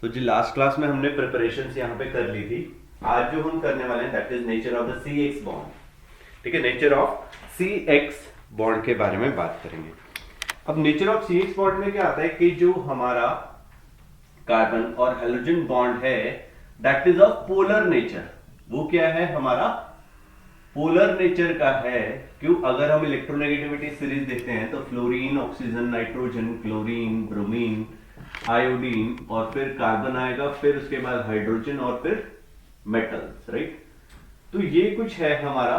तो जी last class में हमने प्रिपरेशन यहाँ पे कर ली थी। आज जो हम करने वाले हैं that is nature of the C X bond. ठीक है, nature of C X bond के बारे में बात करेंगे। अब nature of C X bond में क्या आता है कि जो हमारा कार्बन और हेलोजन बॉन्ड है that is of polar nature. वो क्या है, हमारा पोलर नेचर का है। क्यों? अगर हम इलेक्ट्रोनेगेटिविटी सीरीज देखते हैं तो fluorine, oxygen, nitrogen, chlorine, bromine, iodine और फिर कार्बन आएगा, फिर उसके बाद हाइड्रोजन और फिर मेटल्स, राइट। तो ये कुछ है हमारा।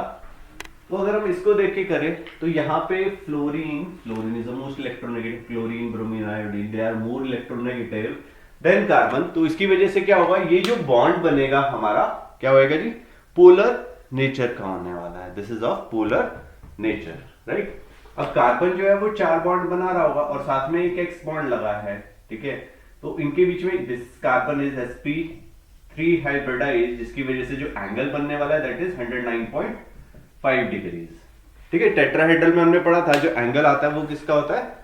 तो अगर हम इसको देख के करें तो यहाँ पे fluorine is the most electronegative. Chlorine, bromine, iodine they are more electronegative than carbon. तो इसकी वजह से क्या होगा, ये जो बॉन्ड बनेगा हमारा क्या होएगा जी, पोलर नेचर का होने वाला है। This is of polar nature, right. अब कार्बन जो है वो 4 बॉन्ड बना रहा होगा और साथ में एक एक्स बॉन्ड लगा है, ठीक है। तो इनके बीच में this carbon is sp3 hybridise, जिसकी वजह से जो एंगल बनने वाला है दैट इज 109.5 डिग्रीज। ठीक है, टेट्राहेड्रल में हमने पढ़ा था जो एंगल आता है वो किसका होता है,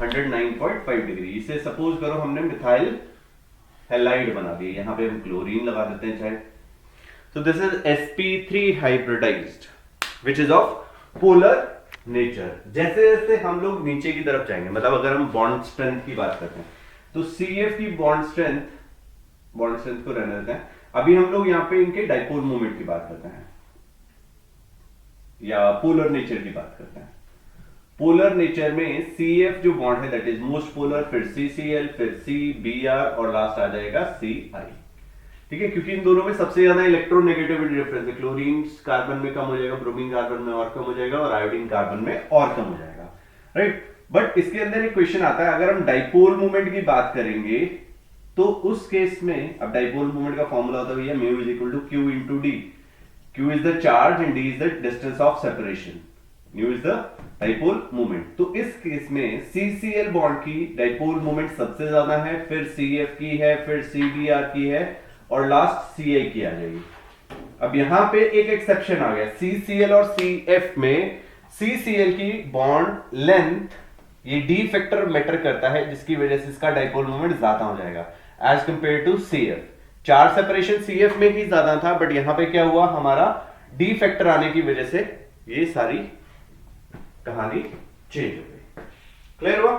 109.5 डिग्री। इसे सपोज करो हमने मिथाइल हैलाइड बना दिया, यहां पे हम क्लोरीन लगा देते हैं चाहे। So this is sp3 hybridized which is of polar nature। जैसे जैसे हम लोग नीचे की तरफ जाएंगे, मतलब अगर हम बॉन्ड स्ट्रेंथ की बात करते हैं तो CF की बॉन्ड स्ट्रेंथ को रहने देते हैं। अभी हम लोग यहाँ पे इनके डाइपोल मोमेंट की बात करते हैं या पोलर नेचर की बात करते हैं। पोलर नेचर में CF जो बॉन्ड है दैट इज मोस्ट पोलर, फिर CCl, फिर CBr और लास्ट आ जाएगा CI। ठीक है, क्योंकि इन दोनों में सबसे ज्यादा इलेक्ट्रोनेगेटिविटी डिफरेंस है। क्लोरीन कार्बन में कम हो जाएगा, ब्रोमीन कार्बन में और कम हो जाएगा और आयोडीन कार्बन में और कम हो जाएगा, राइट। बट इसके अंदर एक क्वेश्चन आता है, अगर हम डाइपोल मोमेंट की बात करेंगे तो उस केस में, अब डाइपोल मोमेंट का फॉर्मूला होता है भैया mu is equal to Q into D. Q is the charge and D is the distance of separation, mu is the dipole moment. तो इस केस में CCl बॉन्ड की डाइपोल मोमेंट सबसे ज्यादा है, फिर CF की है, फिर CBr की है और लास्ट CI की आ जाएगी। अब यहां पे एक एक्सेप्शन आ गया, CCl और CF में CCl की बॉन्ड लेंथ ये D फैक्टर मैटर करता है, जिसकी वजह से इसका डाइपोल मोमेंट ज्यादा हो जाएगा as compare to CF। Charge separation CF में ही ज्यादा था, बट यहां पे क्या हुआ, हमारा D फैक्टर आने की वजह से ये सारी कहानी चेंज हो गई। क्लियर हुआ?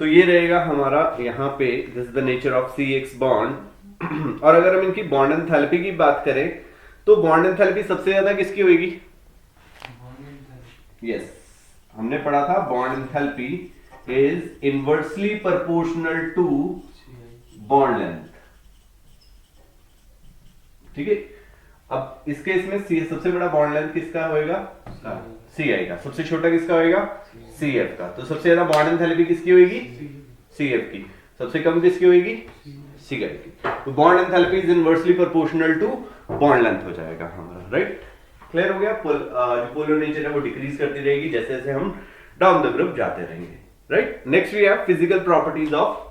तो ये रहेगा हमारा यहाँ पे this is the nature of CX bond. और अगर हम इनकी बॉन्ड एंथैल्पी की बात करें तो बॉन्ड एंथैल्पी सबसे ज्यादा किसकी होगी? यस, हमने पढ़ा था bond enthalpy is inversely proportional to bond length. ठीक है, अब इस केस में सबसे बड़ा बॉन्ड लेंथ किसका होएगा? CI का। सबसे छोटा किसका होएगा? CF का। तो सबसे ज्यादा बॉन्ड एंथैल्पी किसकी होगी? CF की। सबसे कम किसकी होगी? CI की। तो bond enthalpy is inversely proportional to bond length हो जाएगा हमारा, राइट। क्लियर हो गया? जो पोलर नेचर है वो डिक्रीज करती रहेगी जैसे जैसे हम डाउन द ग्रुप जाते रहेंगे, right. Next we have physical properties of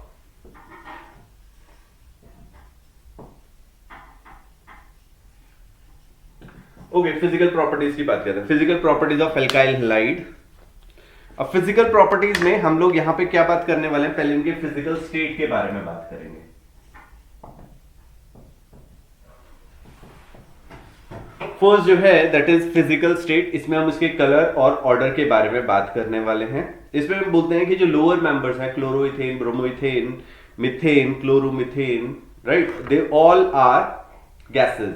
okay, physical properties की बात करते हैं। Physical properties of alkyl halide. अब फिजिकल प्रॉपर्टीज में हम लोग यहां पे क्या बात करने वाले हैं, पहले इनके फिजिकल स्टेट के बारे में बात करेंगे। फर्स्ट जो है दैट इज फिजिकल स्टेट। इसमें हम इसके कलर और ऑर्डर के बारे में बात करने वाले हैं। इसमें हम बोलते हैं कि जो लोअर मेंबर्स हैं, chloroethane, bromoethane, methane, chloromethane, right, they all are gases,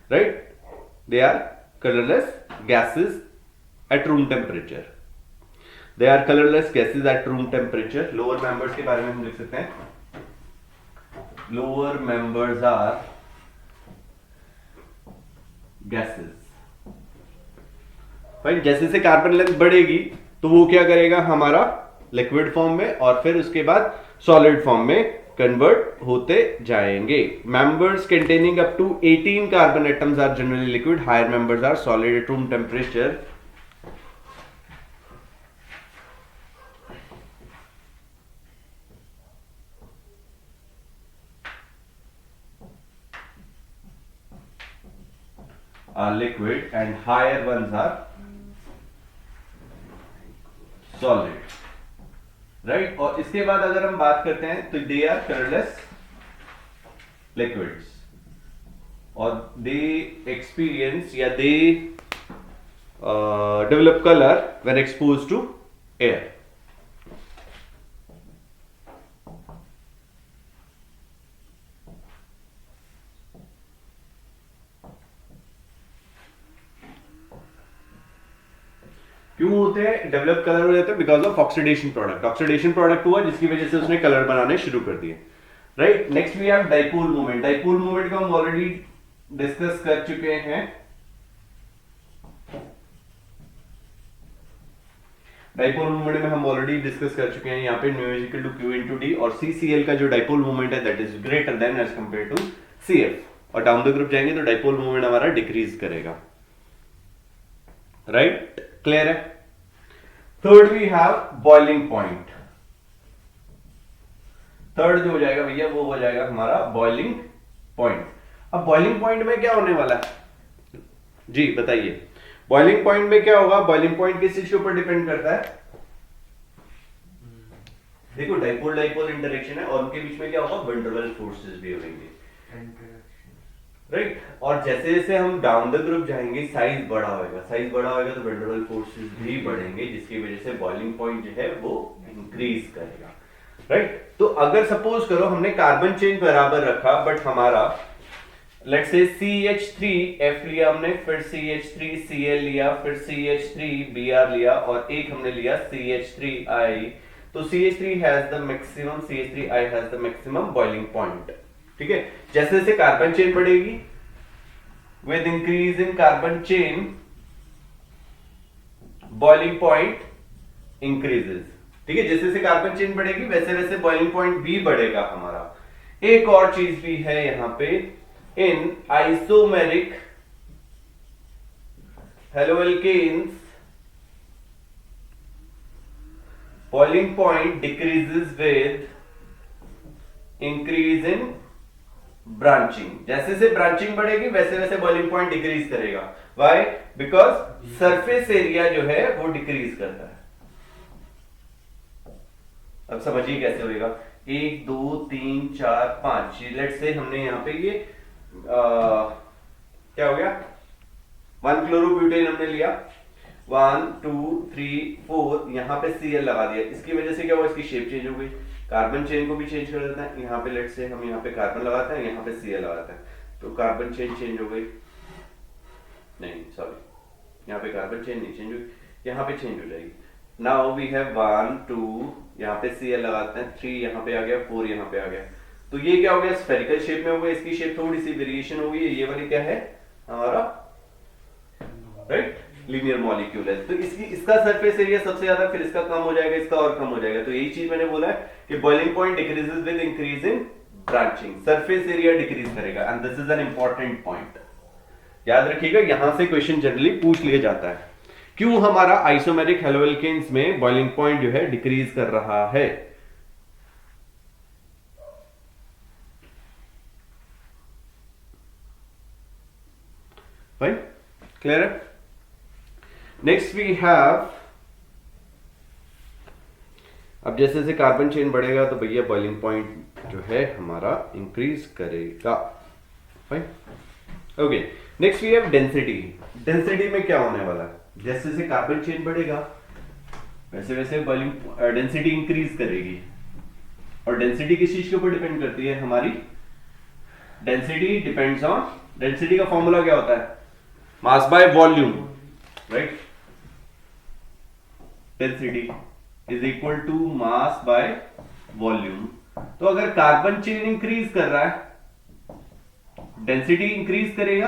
right. They are colorless gases at room temperature. They are colorless gases at room temperature. Lower members के बारे में हम लिख सकते हैं, lower members are gases. Fine. जैसे जैसे carbon length बढ़ेगी तो वो क्या करेगा, हमारा लिक्विड फॉर्म में और फिर उसके बाद सॉलिड फॉर्म में कन्वर्ट होते जाएंगे। Members containing up to 18 carbon atoms are generally liquid, higher members are solid at room temperature. Are liquid and higher ones are solid. Right. और इसके बाद अगर हम बात करते हैं तो दे आर कलरलेस लिक्विड्स और दे एक्सपीरियंस या they develop colour when expose to air. क्यों होते हैं डेवलप कलर हो जाते हैं? Because of oxidation product. Oxidation product हुआ जिसकी वजह से उसने कलर बनाने शुरू कर दिए, right. Next we have dipole moment. Dipole moment को हम ऑलरेडी डिस्कस कर चुके हैं। डाइपोल मोमेंट में हम ऑलरेडी डिस्कस कर चुके हैं। यहाँ पे mu is equal to Q into D और CCl का जो डाइपोल मोमेंट है that is greater than as compare to CF। और डाउन द ग्रुप जाएंगे तो डाइपोल मोमेंट हमारा डिक्रीज करेगा, राइट। क्लियर है। Third we have boiling point. Third जो हो जाएगा भैया वो हो जाएगा हमारा बॉइलिंग पॉइंट। अब बॉइलिंग पॉइंट में क्या होने वाला है जी बताइए? बॉइलिंग पॉइंट में क्या होगा? बॉइलिंग पॉइंट किस चीज के ऊपर डिपेंड करता है? देखो डाइपोल डाइपोल इंटरेक्शन है और उनके बीच में क्या होगा? वंडरवल फोर्सेस भी होंगे, राइट। और जैसे जैसे हम डाउन द ग्रुप जाएंगे साइज बड़ा होगा, साइज बड़ा होगा तो वंडरवल फोर्सेस भी बढ़ेंगे जिसकी वजह से बॉइलिंग पॉइंट जो है वो इंक्रीज करेगा, राइट। तो अगर सपोज करो हमने कार्बन चेन बराबर रखा बट हमारा लेट्स से CH3F लिया हमने, फिर CH3Cl लिया, फिर CH3Br लिया और एक हमने लिया CH3I। तो CH3 has the maximum, CH3I has the maximum boiling point, ठीक है। जैसे जैसे कार्बन चेन बढ़ेगी with increase in carbon chain boiling point increases, ठीक है। जैसे जैसे कार्बन चेन बढ़ेगी वैसे वैसे बॉइलिंग पॉइंट भी बढ़ेगा हमारा। एक और चीज भी है यहां पे, in isomeric haloalkanes boiling point decreases with increase in branching. जैसे जैसे ब्रांचिंग बढ़ेगी वैसे वैसे बॉइलिंग पॉइंट डिक्रीज करेगा। व्हाई? बिकॉज सरफेस एरिया जो है वो डिक्रीज करता है। अब समझिए कैसे होएगा। 1 2 3 4 5 लेट्स से हमने यहाँ पे ये क्या हो गया, 1 क्लोरोब्यूटेन हमने लिया, 1 2 3 4 यहाँ पे Cl लगा दिया। इसकी वजह से क्या हुआ? इसकी शेप चेंज हो गई। कार्बन चेन को भी चेंज कर देता है। यहाँ पे लेट्स से हम यहाँ पे कार्बन लगाते हैं, यहाँ पे Cl लगाते हैं, तो कार्बन चेन चेंज हो गई, नहीं सॉरी यहाँ पे कार्बन चेन नहीं चेंज हुई, यहाँ पे चेंज हो जाएगी। नाउ वी हैव 1 2 यहाँ पे Cl लगाते हैं, 3 यहाँ पे आ गया, 4 यहाँ पे आ गया। तो ये क्या हो गया? स्फेरिकल शेप में हो गया। इसकी शेप थोड़ी सी वेरिएशन हो गई। ये वाली क्या है हमारा, राइट, लीनियर मॉलिक्यूल है। तो इसकी इसका सरफेस एरिया सबसे ज्यादा, फिर इसका कम हो जाएगा, इसका और कम हो जाएगा। तो यही चीज मैंने बोला है कि boiling point decreases with increase in branching, surface area decrease करेगा and this is an important point. याद रखिएगा, यहां से क्वेश्चन जनरली पूछ लिया जाता है, क्यों हमारा आइसोमेरिक हेलोएल्केन्स में बॉइलिंग पॉइंट जो है डिक्रीज कर रहा है। फाइन, क्लियर है। नेक्स्ट वी हैव, अब जैसे जैसे कार्बन चेन बढ़ेगा तो भैया बॉइलिंग पॉइंट जो है हमारा इंक्रीज करेगा। Fine, okay. Next we have density. Density में क्या होने वाला है? जैसे जैसे कार्बन चेन बढ़ेगा वैसे वैसे बॉइलिंग डेंसिटी इंक्रीज करेगी। और डेंसिटी किस चीज के ऊपर डिपेंड करती है हमारी? डेंसिटी डिपेंड्स ऑन, डेंसिटी का फॉर्मूला क्या होता है? Mass by volume, right. Density is equal to mass by volume. तो अगर कार्बन चेन इंक्रीज कर रहा है डेंसिटी इंक्रीज करेगा,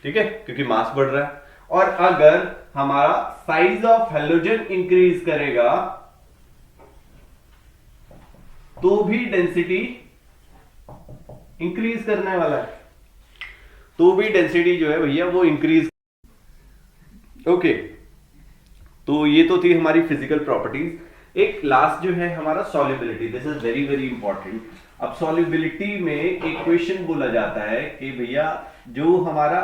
ठीक है, क्योंकि मास बढ़ रहा है। और अगर हमारा साइज ऑफ हेलोजन इंक्रीज करेगा तो भी डेंसिटी इंक्रीज करने वाला है, तो भी डेंसिटी जो है भैया वो इंक्रीज। ओके, तो ये तो थी हमारी फिजिकल प्रॉपर्टीज। एक लास्ट जो है हमारा solubility, this is very very important. अब सॉल्युबिलिटी में एक क्वेश्चन बोला जाता है कि भैया जो हमारा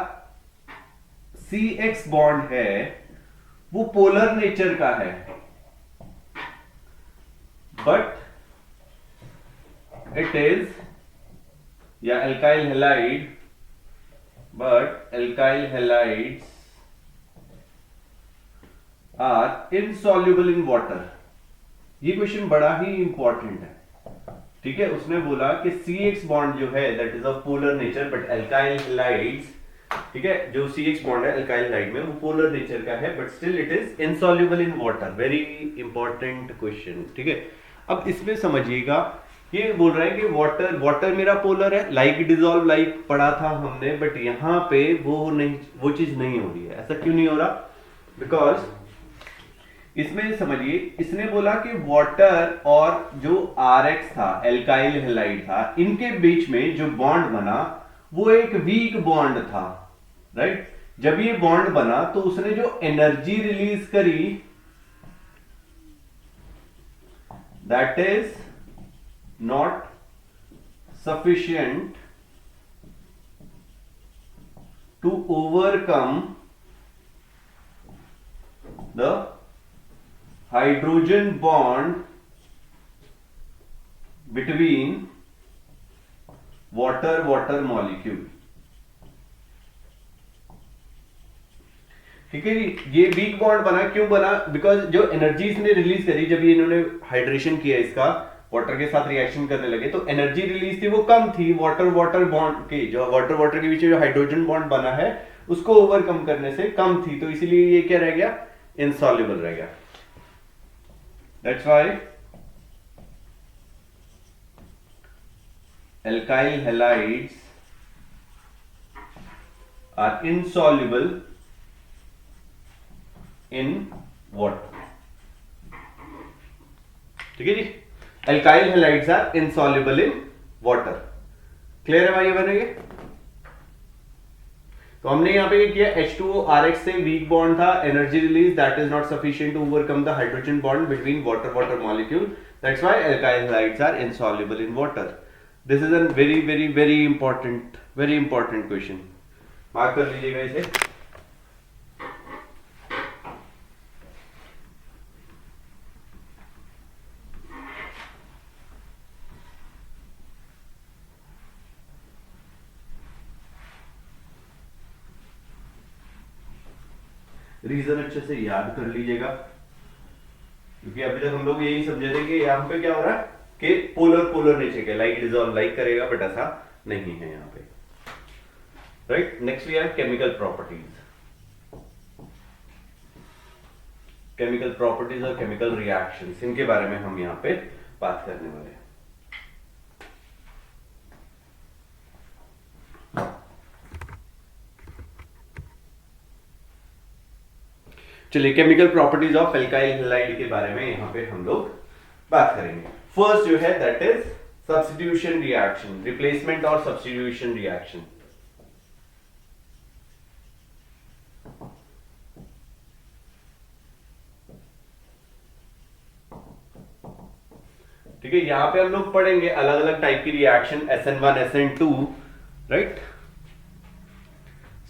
CX बॉन्ड है वो पोलर नेचर का है, but it is, या alkyl halide, but alkyl halides are insoluble in water. ये क्वेश्चन बड़ा ही इंपॉर्टेंट है, ठीक है। उसने बोला कि CX बॉन्ड जो है that is of polar nature but alkyl halides, ठीक है, जो CX बॉन्ड है अल्काइल हैलाइड में वो पोलर नेचर का है but still it is insoluble in water. Very important question, ठीक है। अब इसमें समझिएगा, ये बोल रहा है कि वाटर, वाटर मेरा पोलर है, लाइक डिसॉल्व लाइक पढ़ा था हमने, बट यहां पे वो नहीं, वो चीज नहीं हो रही है। ऐसा क्यों नहीं हो रहा? बिकॉज इसमें समझिए, इसने बोला कि वाटर और जो RX था, एल्काइल हैलाइड था, इनके बीच में जो बॉन्ड बना वो एक वीक बॉन्ड था, राइट। जब ये बॉन्ड बना तो उसने जो एनर्जी रिलीज करी that is not sufficient to overcome the hydrogen bond between water molecule। ठीक है जी। ये वीक बॉन्ड बना, क्यों बना? बिकॉज जो एनर्जी इसने रिलीज करी, जब ये इन्होंने हाइड्रेशन किया, इसका वाटर के साथ रिएक्शन करने लगे, तो एनर्जी रिलीज थी वो कम थी। वाटर बॉन्ड के, जो वाटर के बीच में जो हाइड्रोजन बॉन्ड बना है उसको ओवरकम करने से कम थी, तो इसीलिए ये क्या रह गया? इनसॉल्युबल रह गया। That's why alkyl halides are insoluble in water। ठीक है जी, alkyl halides are insoluble in water। Clear है भाई? बनेंगे तो हमने यहां पे किया H2O RX से वीक बॉन्ड था, energy release that is not sufficient to overcome the hydrogen bond between water molecule, that's why alkyl halides are insoluble in water। This is a very important question, mark कर लीजिएगा इसे। Reason अच्छे से याद कर लीजिएगा, क्योंकि अभी तक हम लोग यही समझे थे कि यहाँ पे क्या हो रहा है कि पोलर नेचर के, लाइक डिसॉल्व लाइक करेगा, बट ऐसा नहीं है यहाँ पे, right. Next we have chemical properties और केमिकल रिएक्शंस, इनके बारे में हम यहाँ पे बात करने वाले हैं। चलिए, chemical properties of alkyl halide के बारे में यहां पे हम लोग बात करेंगे। फर्स्ट जो है that is substitution reaction, replacement और सब्स्टिट्यूशन रिएक्शन। ठीक है, यहां पे हम लोग पढ़ेंगे अलग अलग टाइप की reaction, SN1 SN2, right.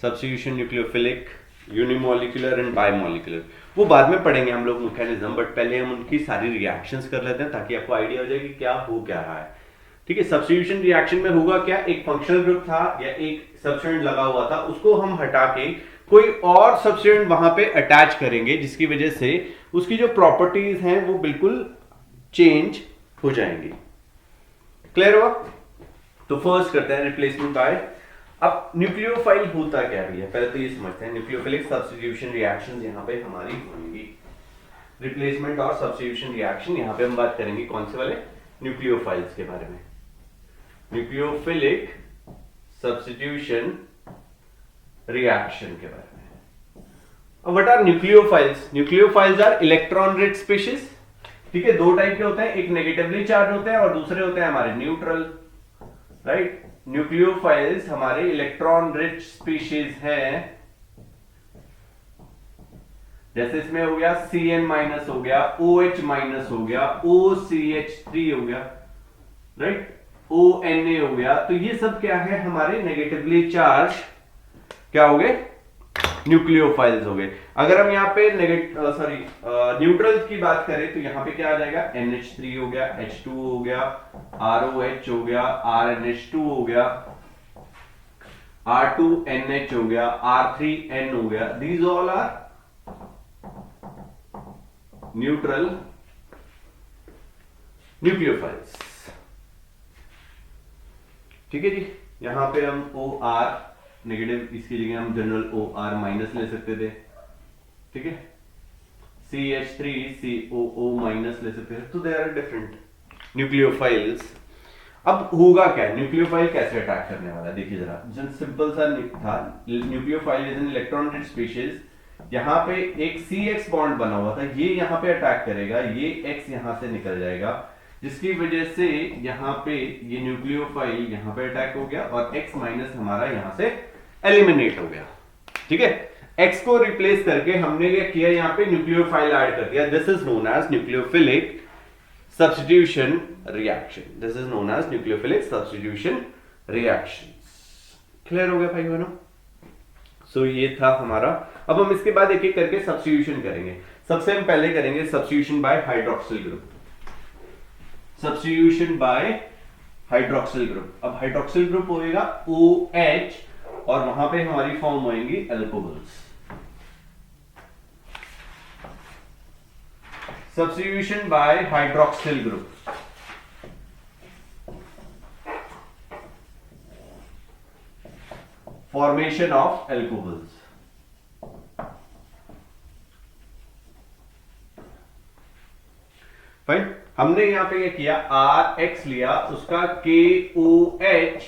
Substitution, nucleophilic, unimolecular and bimolecular, वो बाद में पढ़ेंगे हम लोग मैकेनिज्म, बट पहले हम उनकी सारी रिएक्शंस कर लेते हैं ताकि आपको आइडिया हो जाए कि क्या हो क्या रहा है। ठीक है, सब्स्टिट्यूशन रिएक्शन में होगा क्या, एक फंक्शनल ग्रुप था या एक सब्स्टिट्यूएंट लगा हुआ था, उसको हम हटा के कोई और सब्स्टिट्यूएंट वहां पे अटैच करेंगे, जिसकी वजह से उसकी जो प्रॉपर्टीज हैं वो बिल्कुल चेंज हो जाएंगी। क्लियर हुआ? तो फर्स्ट करते हैं रिप्लेसमेंट बाय। अब न्यूक्लियोफाइल होता क्या है, पहले तो ये समझते हैं। न्यूक्लियोफिलिक सब्स्टिट्यूशन रिएक्शंस यहाँ पे हमारी होंगी, रिप्लेसमेंट और सब्स्टिट्यूशन रिएक्शन। यहाँ पे हम बात करेंगे कौन से वाले, न्यूक्लियोफाइल्स के बारे में। न्यूक्लियोफिलिक सब्स्टिट्यूशन रिएक्शन के बारे में। अब what are nucleophiles? Nucleophiles are electron rich species. ठीक है, दो टाइप के होते हैं, एक नेगेटिवली चार्ज होते हैं और दूसरे होते हैं हमारे न्यूट्रल, राइट। न्यूक्लियोफाइल्स हमारे इलेक्ट्रॉन रिच स्पीशीज हैं, जैसे इसमें हो गया Cn माइनस हो गया, OH माइनस हो गया, OCH3 हो गया, राइट, ONA हो गया। तो ये सब क्या है, हमारे नेगेटिवली चार्ज क्या हो गए, न्यूक्लियोफाइल्स हो गए। अगर हम यहाँ पे न्यूट्रल की बात करें तो यहाँ पे क्या आ जाएगा, NH3 हो गया, H2 हो गया, ROH हो गया, RNH2 हो गया, R2NH हो गया, R3N हो गया। These all are neutral nucleophiles. ठीक है जी, यहां पे हम OR नेगेटिव, इसकी जगह हम जनरल OR माइनस ले सकते थे। ठीक है, CH3 COO माइनस ले सकते थे। तो दे आर डिफरेंट न्यूक्लियोफाइल्स। अब होगा क्या, न्यूक्लियोफाइल कैसे अटैक करने वाला है, देखिए जरा। जन सिंपल सा था, nucleophile is an electron rich species. यहाँ पे एक CX बॉन्ड बना हुआ था, ये यहाँ पे अटैक करेगा, ये X यहाँ से निकल जाएगा, जिसकी वजह से यहाँ पे ये न्यूक्लियोफाइल यहाँ पे अटैक हो गया और X माइनस हमारा यहाँ से एलिमिनेट हो गया। ठीक है, X को रिप्लेस करके हमने क्या किया, यहाँ पे न्यूक्लियोफाइल ऐड कर दिया। This is known as nucleophilic substitution reaction. This is known as nucleophilic substitution reactions. Clear हो गया भाई बहनों? सो ये था हमारा। अब हम इसके बाद एक एक करके सब्स्टिट्यूशन करेंगे। सबसे हम पहले करेंगे substitution by hydroxyl group. Substitution by hydroxyl group. अब हाइड्रोक्सिल ग्रुप होएगा OH और वहां पे हमारी फॉर्म होएंगी alcohols. Substitution by hydroxyl group. Formation of alcohols. Fine, हमने यहां पे क्या किया, RX लिया, उसका KOH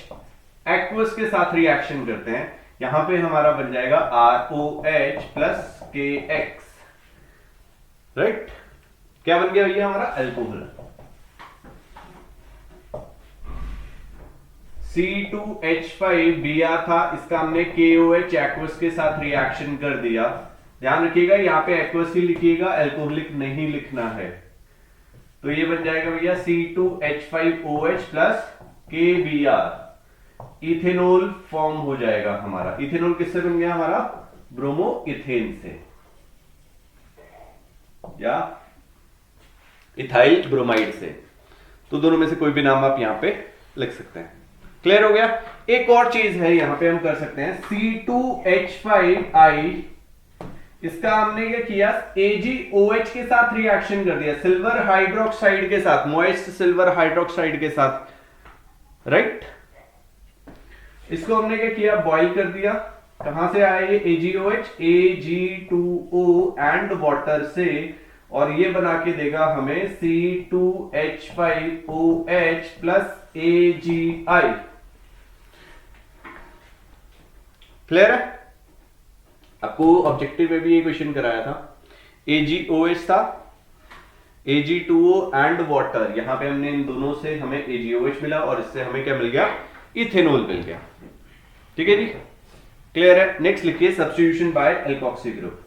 एक्वस के साथ रिएक्शन करते हैं। यहां पे हमारा बन जाएगा ROH प्लस KX। राइट, क्या बन गया भैया हमारा, अल्कोहल। C2H5Br था, इसका हमने KOH एक्वस के साथ रिएक्शन कर दिया। ध्यान रखिएगा यहां पे एक्वस ही लिखिएगा, अल्कोहलिक नहीं लिखना है। तो ये बन जाएगा भैया C2H5OH plus KBr, ethanol form हो जाएगा हमारा। इथेनॉल किससे बन गया हमारा, ब्रोमो इथेन से या इथाइल ब्रोमाइड से। तो दोनों में से कोई भी नाम आप यहां पे लिख सकते हैं। क्लियर हो गया। एक और चीज है यहां पे हम कर सकते हैं, C2H5I, इसका हमने क्या किया, AgOH के साथ रिएक्शन कर दिया, सिल्वर हाइड्रोक्साइड के साथ, मॉइस्ट सिल्वर हाइड्रोक्साइड के साथ। राइट, इसको हमने क्या किया, बॉइल कर दिया। कहां से आया ये AgOH, Ag2O एंड वाटर से, और ये बना के देगा हमें C2H5OH प्लस AgI। क्लियर है? आपको ऑब्जेक्टिव में भी ये क्वेश्चन कराया था। AgOH था, Ag2O एंड वाटर, यहां पे हमने इन दोनों से हमें AgOH मिला और इससे हमें क्या मिल गया, इथेनॉल मिल गया। ठीक है जी, क्लियर है। नेक्स्ट लिखिए substitution by alkoxy group.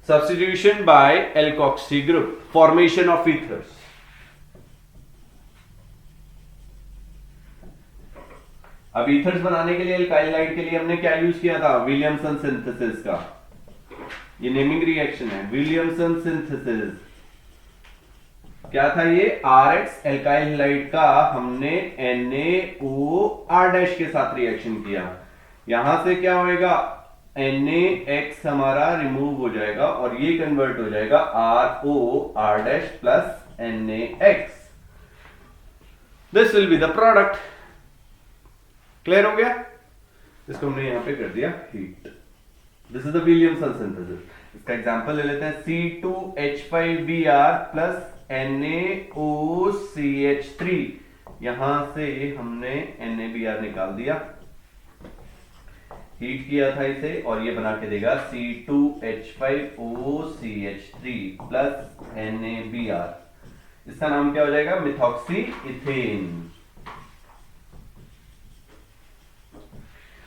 Substitution by alkoxy group, formation of ethers. अब ईथर्स बनाने के लिए, अल्काइल हाइड के लिए हमने क्या यूज किया था, विलियमसन सिंथेसिस का। ये नेमिंग रिएक्शन है, विलियमसन सिंथेसिस। क्या था ये, RX अल्काइल हाइड का हमने NaOR के साथ रिएक्शन किया। यहां से क्या होएगा, NaX हमारा रिमूव हो जाएगा और ये कन्वर्ट हो जाएगा ROR plus NaX। This will be the product. Clear हो गया। इसको हमने यहां पे कर दिया heat. This is the Williamson synthesis. इसका एग्जांपल ले लेते हैं, C2H5Br प्लस NaOCH3। यहां से हमने NaBr निकाल दिया, हीट किया था इसे, और ये बना के देगा C2H5OCH3 प्लस NaBr। इसका नाम क्या हो जाएगा, methoxy ethane.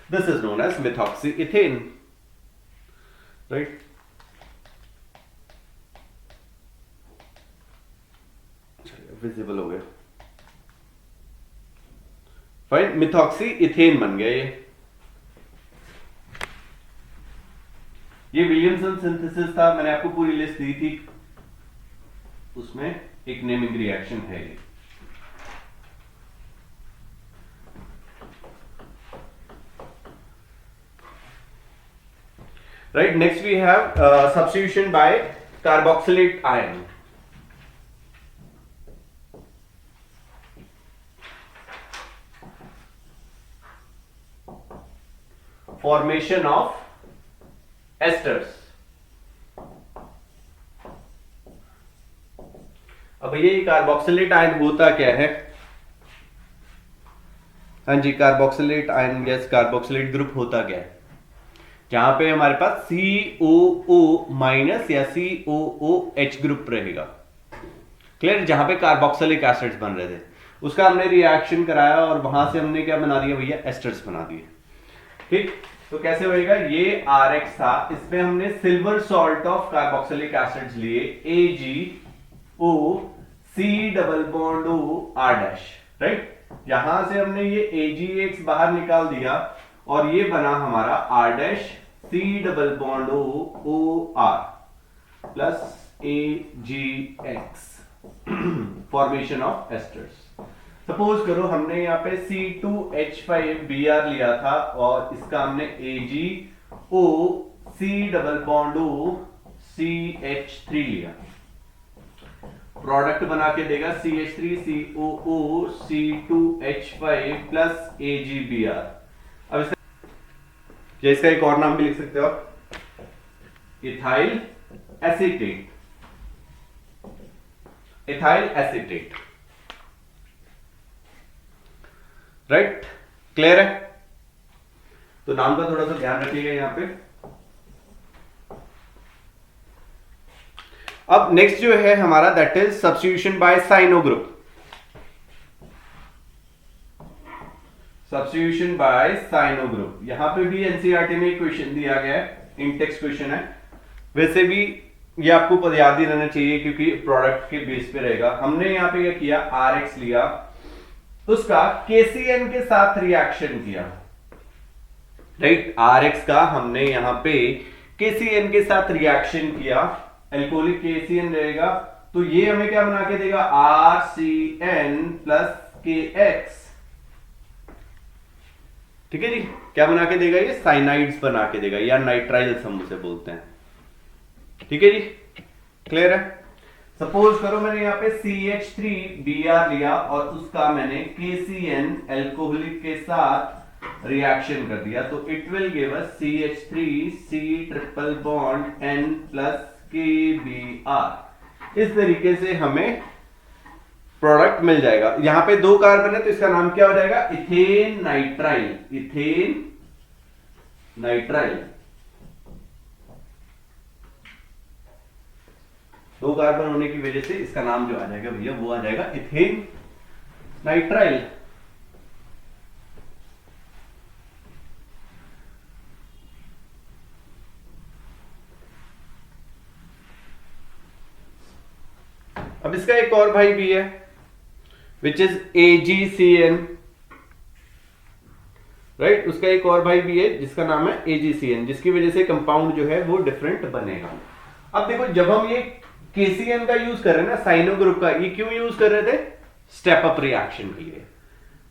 This is known as methoxy ethane. Right, visible हो गया। फाइन, मिथॉक्सी इथेन बन गया ये विलियमसन सिंथेसिस था, मैंने आपको पूरी लिस्ट दी थी, उसमें एक नेमिंग रिएक्शन है ये। Right, next we have substitution by carboxylate ion. Formation of esters. अब ये कार्बोक्सिलेट आयन होता क्या है? हाँ जी, कार्बोक्सिलेट आयन गैस कार्बोक्सिलेट ग्रुप होता क्या है? जहां पे हमारे पास COO माइनस या COOH ग्रुप रहेगा। क्लियर? जहां पे कार्बोक्सिलिक एसिड्स बन रहे थे, उसका हमने रिएक्शन कराया और वहां से हमने क्या बना दिया भैया? एस्टर्स बना दिए। ठीक, तो कैसे होएगा? ये RX था, इसमें हमने silver salt of carboxylic acids लिए, AgO C double bond O R dash. Right, यहां से हमने ये AgX बाहर निकाल दिया और ये बना हमारा R dash C double bond O R plus AgX, formation of asters. Suppose करो हमने यहाँ पे C2H5Br लिया था और इसका हमने AgO C double bond O CH3 लिया, प्रोडक्ट बना के देगा CH3COO C2H5 प्लस AgBr। अब इसका एक और नाम भी लिख सकते हो आप, ethyl acetate. Ethyl acetate. Right, clear है? तो नाम का थोड़ा सा ध्यान रखिएगा यहां पे। अब नेक्स्ट जो है हमारा, that is substitution by cyano group. Substitution by cyano group, यहां पे भी एनसीईआरटी में क्वेश्चन दिया गया है, इन टेक्स्ट क्वेश्चन है। वैसे भी ये आपको याद ही रहना चाहिए क्योंकि प्रोडक्ट के बेस पे रहेगा। हमने यहां पे क्या किया? RX लिया, उसका KCN के साथ रिएक्शन किया। राइट, RX का हमने यहां पे KCN के साथ रिएक्शन किया, एल्कोहलिक KCN रहेगा, तो ये हमें क्या बना के देगा? RCN plus KX। ठीक है जी, क्या बना के देगा? ये साइनाइड्स बना के देगा, या नाइट्राइल्स हम उसे बोलते हैं। ठीक है जी, क्लियर है? सपोज करो मैंने यहाँ पे CH3Br लिया और उसका मैंने KCN एल्कोहलिक के साथ रिएक्शन कर दिया, तो it will give us CH3C triple bond N plus KBr। इस तरीके से हमें प्रोडक्ट मिल जाएगा। यहां पे 2 कार्बन है तो इसका नाम क्या हो जाएगा? Ethane nitrile. Ethane nitrile. 2 carbon होने की वजह से इसका नाम जो आ जाएगा भैया वो आ जाएगा इथेन नाइट्राइल। अब इसका एक और भाई भी है विच इज AgCN। राइट, उसका एक और भाई भी है जिसका नाम है AgCN, जिसकी वजह से कंपाउंड जो है वो डिफरेंट बनेगा। अब देखो, जब हम ये KCN का यूज कर रहे हैं ना, साइनो ग्रुप का, ये क्यों यूज कर रहे थे? स्टेप अप रिएक्शन के लिए।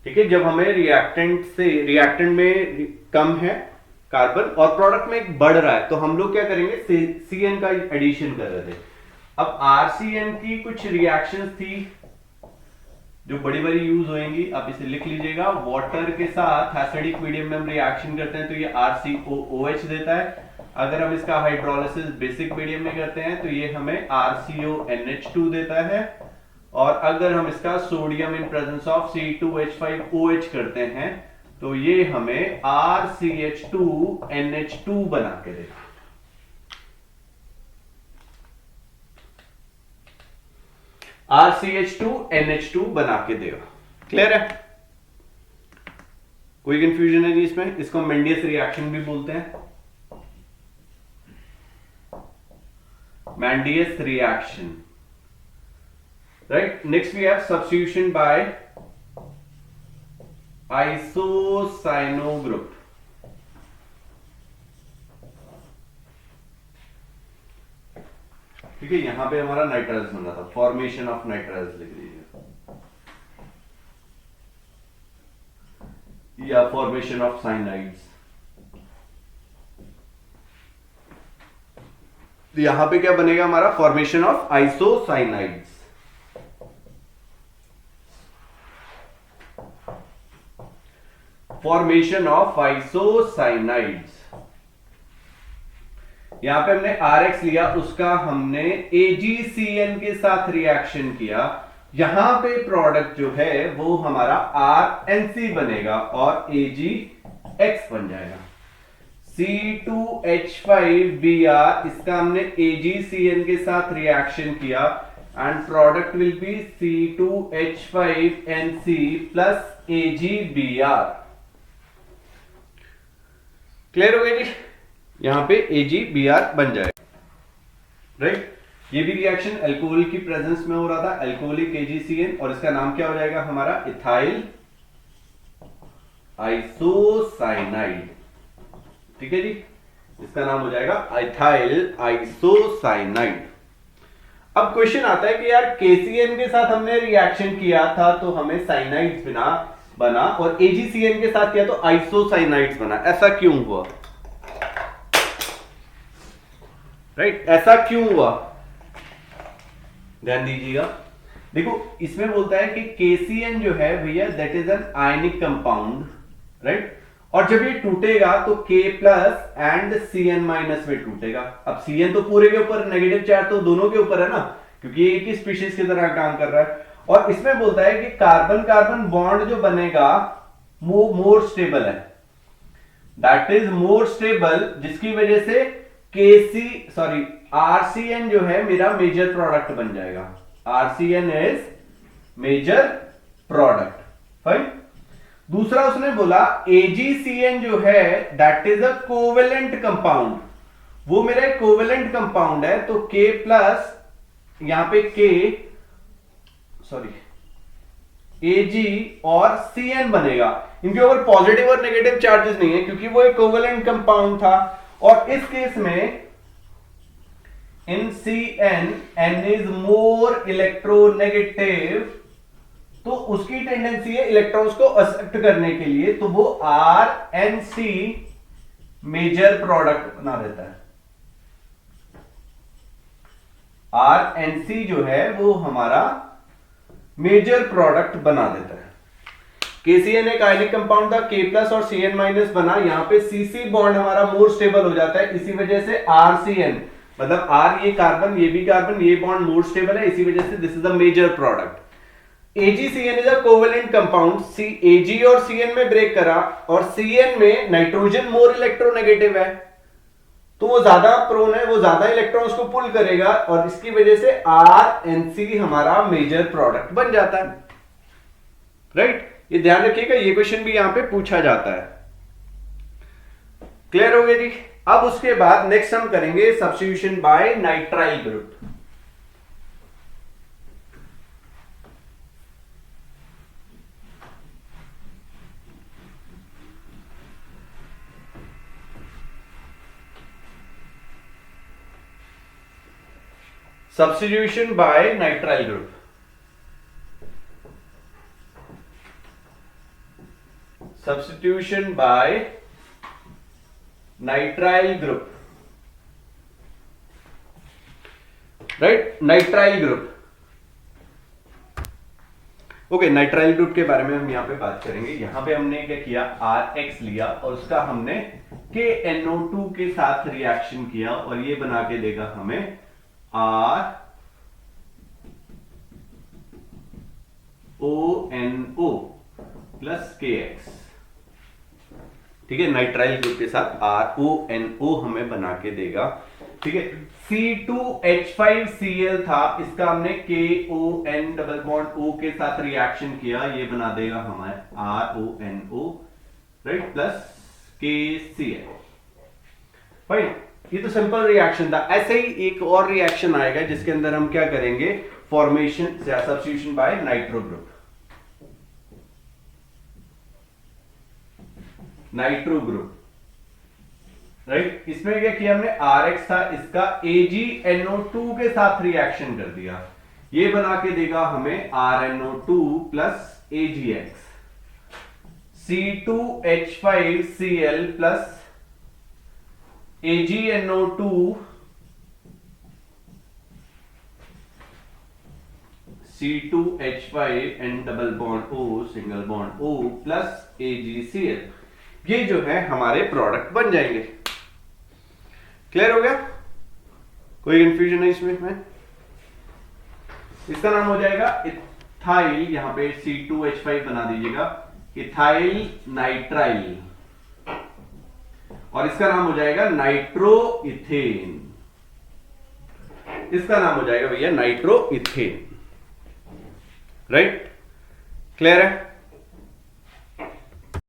ठीक है, जब हमें रिएक्टेंट में कम है कार्बन और प्रोडक्ट में एक बढ़ रहा है, तो हम लोग क्या करेंगे? CN का एडिशन कर रहे थे। अब RCN की कुछ रिएक्शंस थी जो बड़ी बड़ी यूज होंगी, आप इसे लिख लीजिएगा। वाटर के साथ एसिडिक मीडियम में हम रिएक्शन करते हैं तो ये RCOOH देता है। अगर हम इसका हाइड्रोलिसिस बेसिक मीडियम में करते हैं तो ये हमें RCONH2 देता है। और अगर हम इसका sodium in presence of C2H5OH करते हैं तो ये हमें RCH2NH2 बना के देगा। RCH2NH2 बना के देगा। क्लियर है? कोई कंफ्यूजन है जी इसमें? इसको मेंडियस रिएक्शन भी बोलते हैं, Mendius reaction. Right, next we have substitution by isocyano group. ठीक है, यहां पे हमारा नाइट्राइल्स बन रहा था, फॉर्मेशन ऑफ नाइट्राइल्स लिख लीजिए, या फॉर्मेशन ऑफ साइनाइड्स। तो यहां पे क्या बनेगा हमारा, formation of isocyanides. Formation of isocyanides. यहां पे हमने RX लिया, उसका हमने AgCN के साथ रिएक्शन किया, यहां पे प्रोडक्ट जो है वो हमारा RNC बनेगा और AgX बन जाएगा। C2H5Br, इसका हमने AgCN के साथ रिएक्शन किया and product will be C2H5NC plus AgBr। Clear हो गया जी? यहां पे AgBr बन जाएगा, राइट। ये भी रिएक्शन अल्कोहल की प्रेजेंस में हो रहा था, अल्कोहलिक AgCN, और इसका नाम क्या हो जाएगा हमारा, इथाइल आइसोसाइनाइड। ठीक है जी, इसका नाम हो जाएगा इथाइल आइसोसाइनाइड। अब क्वेश्चन आता है कि यार KCN के साथ हमने रिएक्शन किया था तो हमें साइनाइड्स बना और AgCN के साथ किया तो आइसोसाइनाइड्स बना, ऐसा क्यों हुआ, राइट ऐसा क्यों हुआ, ध्यान दीजिएगा। देखो इसमें बोलता है कि KCN जो है भैया that is an ionic compound, right, और जब ये टूटेगा तो K plus and Cn minus में टूटेगा। अब Cn तो पूरे के ऊपर, नेगेटिव चार्ज तो दोनों के ऊपर है ना, क्योंकि ये एक ही स्पीशीज की तरह काम कर रहा है। और इसमें बोलता है कि कार्बन कार्बन बॉन्ड जो बनेगा वो मोर स्टेबल है, दैट इज मोर स्टेबल, जिसकी वजह से RCN जो है मेरा मेजर प्रोडक्ट बन जाएगा। RCN is major product, fine. दूसरा उसने बोला AgCN जो है that is a covalent compound, वो मेरा कोवेलेंट कंपाउंड है, तो K प्लस यहां पे Ag और Cn बनेगा। इनके ऊपर पॉजिटिव और नेगेटिव चार्जेस नहीं है क्योंकि वो एक कोवेलेंट कंपाउंड था। और इस केस में इन Cn N is more electronegative, तो उसकी टेंडेंसी है इलेक्ट्रॉन्स को एक्सेप्ट करने के लिए, तो वो RNC मेजर प्रोडक्ट बना देता है। RNC जो है वो हमारा मेजर प्रोडक्ट बना देता है। KCN एक आयनिक कंपाउंड था, K प्लस और Cn माइनस बना, यहां पे CC बॉन्ड हमारा मोर स्टेबल हो जाता है, इसी वजह से RCN, मतलब R ये कार्बन ये भी कार्बन, ये बॉन्ड मोर स्टेबल है, इसी वजह से this is the major product. AgCN is a covalent compound, Ag और Cn में ब्रेक करा और Cn में नाइट्रोजन मोर इलेक्ट्रोनेगेटिव है, तो वो ज्यादा प्रोन है, वो ज्यादा इलेक्ट्रॉन्स को पुल करेगा और इसकी वजह से RNC हमारा मेजर प्रोडक्ट बन जाता है, राइट। ये ध्यान रखिएगा, ये क्वेश्चन भी यहां पे पूछा जाता है। क्लियर हो गया जी? अब उसके बाद नेक्स्ट हम करेंगे substitution by nitrile group. Substitution by nitrile group. Substitution by nitrile group. Right? Nitrile group. Okay, nitrile group के बारे में हम यहां पे बात करेंगे। यहां पे हमने क्या किया, RX लिया और उसका हमने KNO2 के साथ रिएक्शन किया और ये बना के देगा हमें RONO प्लस KX। ठीक है, नाइट्राइल ग्रुप के साथ RONO हमें बना के देगा। ठीक है, C2H5Cl था, इसका हमने KON डबल बॉन्ड O के साथ रिएक्शन किया, ये बना देगा हमें RONO, right, plus KCl। Fine, ये तो सिंपल रिएक्शन था। ऐसे ही एक और रिएक्शन आएगा जिसके अंदर हम क्या करेंगे, फॉर्मेशन या substitution by nitro group. Nitro group, right. इसमें क्या किया हमने, RX था, इसका AgNO2 के साथ रिएक्शन कर दिया, ये बना के देगा हमें RNO2 plus AgX, C2H5Cl plus AgNO2 C2H5 N double bond O single bond O plus AgCl, ये जो है हमारे प्रोडक्ट बन जाएंगे। क्लियर हो गया, कोई कंफ्यूजन है इसमें? इसका नाम हो जाएगा इथाइल, यहां पे C2H5 बना दीजिएगा, इथाइल नाइट्राइल, और इसका नाम हो जाएगा नाइट्रो इथेन, इसका नाम हो जाएगा भैया नाइट्रो इथेन, राइट। क्लियर है?